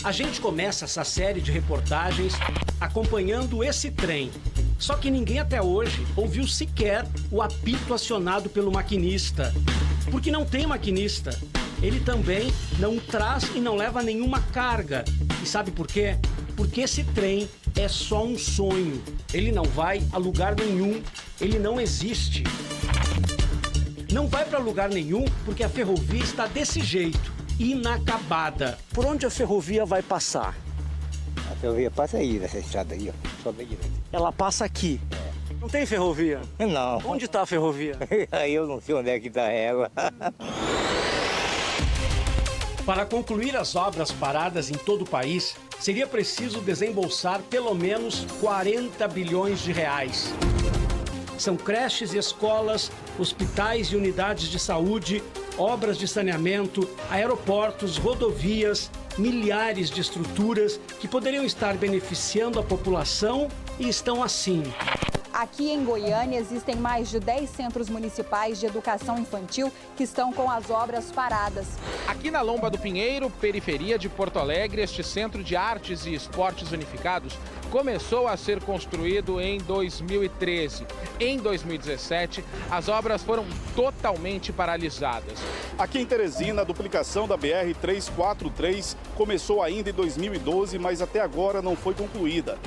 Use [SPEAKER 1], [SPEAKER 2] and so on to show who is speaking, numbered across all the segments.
[SPEAKER 1] A gente começa essa série de reportagens acompanhando esse trem. Só que ninguém até hoje ouviu sequer o apito acionado pelo maquinista. Porque não tem maquinista. Ele também não traz e não leva nenhuma carga. E sabe por quê? Porque esse trem é só um sonho. Ele não vai a lugar nenhum. Ele não existe. Não vai para lugar nenhum porque a ferrovia está desse jeito, inacabada. Por onde a ferrovia vai passar?
[SPEAKER 2] A ferrovia passa aí, nessa estrada aí, ó. Só bem direito.
[SPEAKER 1] Ela passa aqui. Não tem ferrovia?
[SPEAKER 2] Não.
[SPEAKER 1] Onde está a ferrovia?
[SPEAKER 2] Aí eu não sei onde é que está ela.
[SPEAKER 1] Para concluir as obras paradas em todo o país, seria preciso desembolsar pelo menos 40 bilhões de reais. São creches e escolas, hospitais e unidades de saúde, obras de saneamento, aeroportos, rodovias, milhares de estruturas que poderiam estar beneficiando a população e estão assim.
[SPEAKER 3] Aqui em Goiânia existem mais de 10 centros municipais de educação infantil que estão com as obras paradas.
[SPEAKER 4] Aqui na Lomba do Pinheiro, periferia de Porto Alegre, este Centro de Artes e Esportes Unificados começou a ser construído em 2013. Em 2017, as obras foram totalmente paralisadas.
[SPEAKER 5] Aqui em Teresina, a duplicação da BR-343 começou ainda em 2012, mas até agora não foi concluída.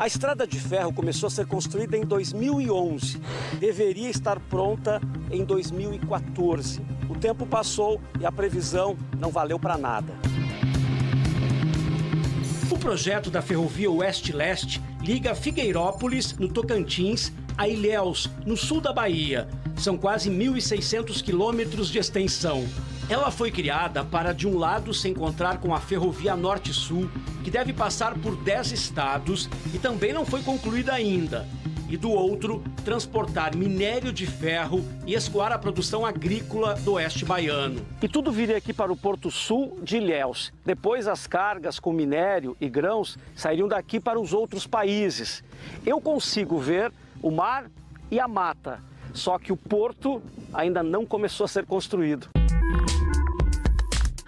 [SPEAKER 1] A estrada de ferro começou a ser construída em 2011. Deveria estar pronta em 2014. O tempo passou e a previsão não valeu para nada. O projeto da ferrovia Oeste-Leste liga Figueirópolis, no Tocantins, a Ilhéus, no sul da Bahia. São quase 1.600 quilômetros de extensão. Ela foi criada para, de um lado, se encontrar com a Ferrovia Norte-Sul, que deve passar por 10 estados e também não foi concluída ainda. E do outro, transportar minério de ferro e escoar a produção agrícola do oeste baiano. E tudo viria aqui para o Porto Sul de Ilhéus. Depois as cargas com minério e grãos sairiam daqui para os outros países. Eu consigo ver o mar e a mata, só que o porto ainda não começou a ser construído.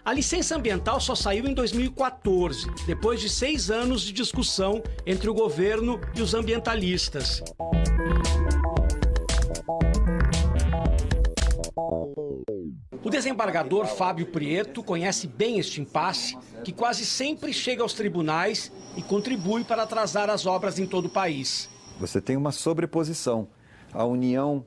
[SPEAKER 1] A licença ambiental só saiu em 2014, depois de 6 anos de discussão entre o governo e os ambientalistas. O desembargador Fábio Prieto conhece bem este impasse, que quase sempre chega aos tribunais e contribui para atrasar as obras em todo o país.
[SPEAKER 6] Você tem uma sobreposição. A União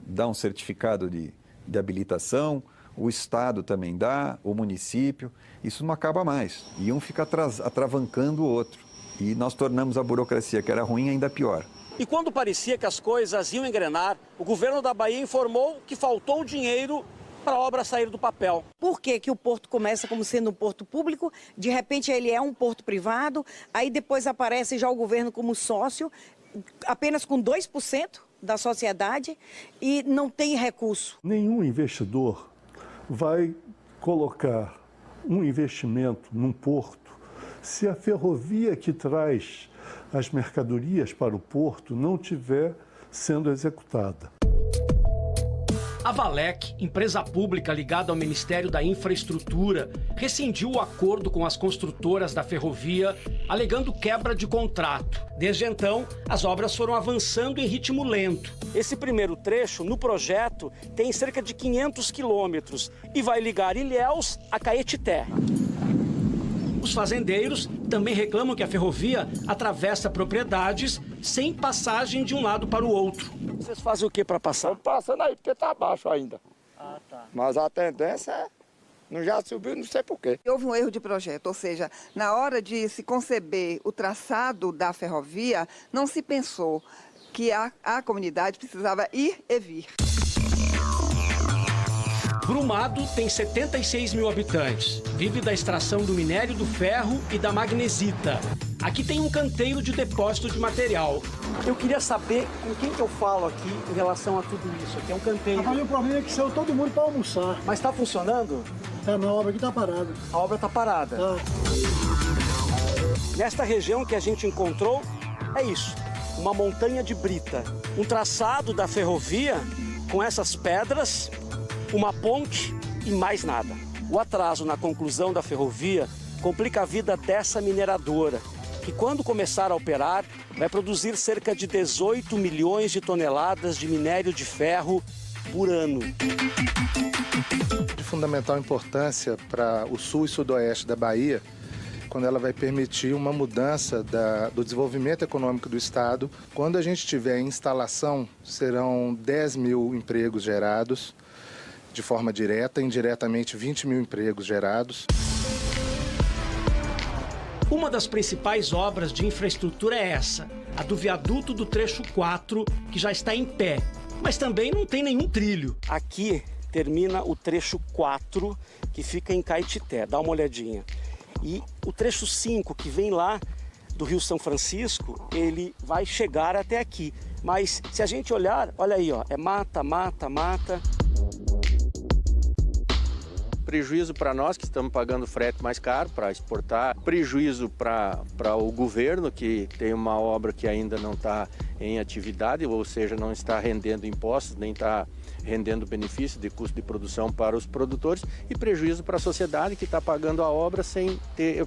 [SPEAKER 6] dá um certificado de habilitação, o Estado também dá, o município, isso não acaba mais. E um fica atravancando o outro. E nós tornamos a burocracia, que era ruim, ainda pior.
[SPEAKER 1] E quando parecia que as coisas iam engrenar, o governo da Bahia informou que faltou dinheiro para a obra sair do papel.
[SPEAKER 7] Por que que o porto começa como sendo um porto público, de repente ele é um porto privado, aí depois aparece já o governo como sócio, apenas com 2% da sociedade e não tem recurso?
[SPEAKER 8] Nenhum investidor vai colocar um investimento num porto se a ferrovia que traz as mercadorias para o porto não estiver sendo executada.
[SPEAKER 1] A Valec, empresa pública ligada ao Ministério da Infraestrutura, rescindiu o acordo com as construtoras da ferrovia, alegando quebra de contrato. Desde então, as obras foram avançando em ritmo lento. Esse primeiro trecho, no projeto, tem cerca de 500 quilômetros e vai ligar Ilhéus a Caetité. Os fazendeiros também reclamam que a ferrovia atravessa propriedades sem passagem de um lado para o outro. Vocês fazem o que para passar?
[SPEAKER 9] Estamos passando aí, porque está abaixo ainda.
[SPEAKER 1] Ah, tá.
[SPEAKER 9] Mas a tendência não já subiu, não sei por quê.
[SPEAKER 10] Houve um erro de projeto, ou seja, na hora de se conceber o traçado da ferrovia, não se pensou que a comunidade precisava ir e vir.
[SPEAKER 1] Brumado tem 76 mil habitantes. Vive da extração do minério do ferro e da magnesita. Aqui tem um canteiro de depósito de material. Eu queria saber com quem que eu falo aqui em relação a tudo isso. Aqui é um canteiro.
[SPEAKER 11] O problema é que saiu todo mundo para almoçar.
[SPEAKER 1] Mas está funcionando?
[SPEAKER 11] Não, a obra aqui está parada.
[SPEAKER 1] A obra está parada. Nesta região que a gente encontrou, é isso. uma montanha de brita, um traçado da ferrovia com essas pedras, uma ponte e mais nada. O atraso na conclusão da ferrovia complica a vida dessa mineradora, que quando começar a operar, vai produzir cerca de 18 milhões de toneladas de minério de ferro por ano.
[SPEAKER 12] De fundamental importância para o sul e sudoeste da Bahia, quando ela vai permitir uma mudança do desenvolvimento econômico do Estado. Quando a gente tiver em instalação, serão 10 mil empregos gerados de forma direta, indiretamente 20 mil empregos gerados.
[SPEAKER 1] Uma das principais obras de infraestrutura é essa, a do viaduto do trecho 4, que já está em pé, mas também não tem nenhum trilho. Aqui termina o trecho 4, que fica em Caetité, dá uma olhadinha. E o trecho 5, que vem lá do Rio São Francisco, ele vai chegar até aqui. Mas se a gente olhar, olha aí, ó, é mata, mata, mata.
[SPEAKER 13] Prejuízo para nós que estamos pagando frete mais caro para exportar, prejuízo para o governo que tem uma obra que ainda não está em atividade, ou seja, não está rendendo impostos, nem está rendendo benefício de custo de produção para os produtores, e prejuízo para a sociedade que está pagando a obra sem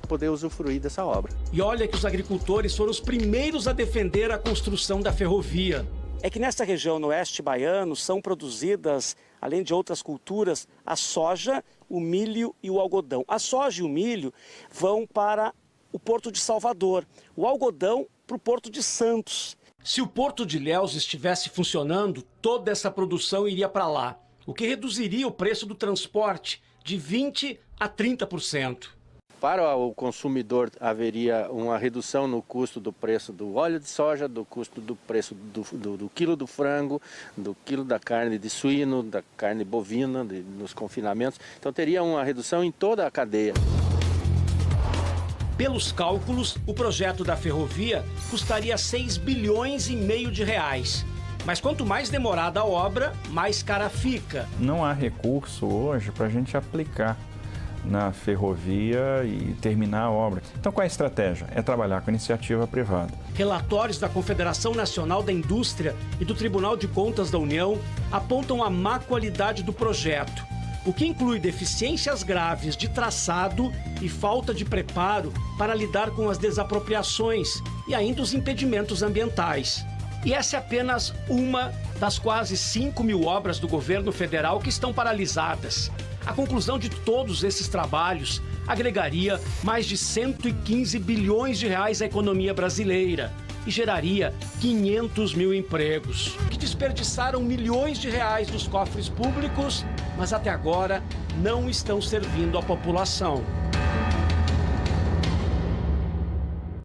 [SPEAKER 13] poder usufruir dessa obra.
[SPEAKER 1] E olha que os agricultores foram os primeiros a defender a construção da ferrovia. É que nesta região no oeste baiano são produzidas, além de outras culturas, a soja, o milho e o algodão. A soja e o milho vão para o Porto de Salvador, o algodão para o Porto de Santos. Se o Porto de Ilhéus estivesse funcionando, toda essa produção iria para lá, o que reduziria o preço do transporte de 20% a 30%.
[SPEAKER 13] Para o consumidor haveria uma redução no custo do preço do óleo de soja, do custo do preço do quilo do frango, do quilo da carne de suíno, da carne bovina, nos confinamentos. Então teria uma redução em toda a cadeia.
[SPEAKER 1] Pelos cálculos, o projeto da ferrovia custaria 6 bilhões e meio de reais. Mas quanto mais demorada a obra, mais cara fica.
[SPEAKER 14] Não há recurso hoje para a gente aplicar na ferrovia e terminar a obra. Então qual é a estratégia? É trabalhar com iniciativa privada.
[SPEAKER 1] Relatórios da Confederação Nacional da Indústria e do Tribunal de Contas da União apontam a má qualidade do projeto, o que inclui deficiências graves de traçado e falta de preparo para lidar com as desapropriações e ainda os impedimentos ambientais. E essa é apenas uma das quase 5 mil obras do governo federal que estão paralisadas. A conclusão de todos esses trabalhos agregaria mais de 115 bilhões de reais à economia brasileira e geraria 500 mil empregos, que desperdiçaram milhões de reais dos cofres públicos, mas até agora não estão servindo à população.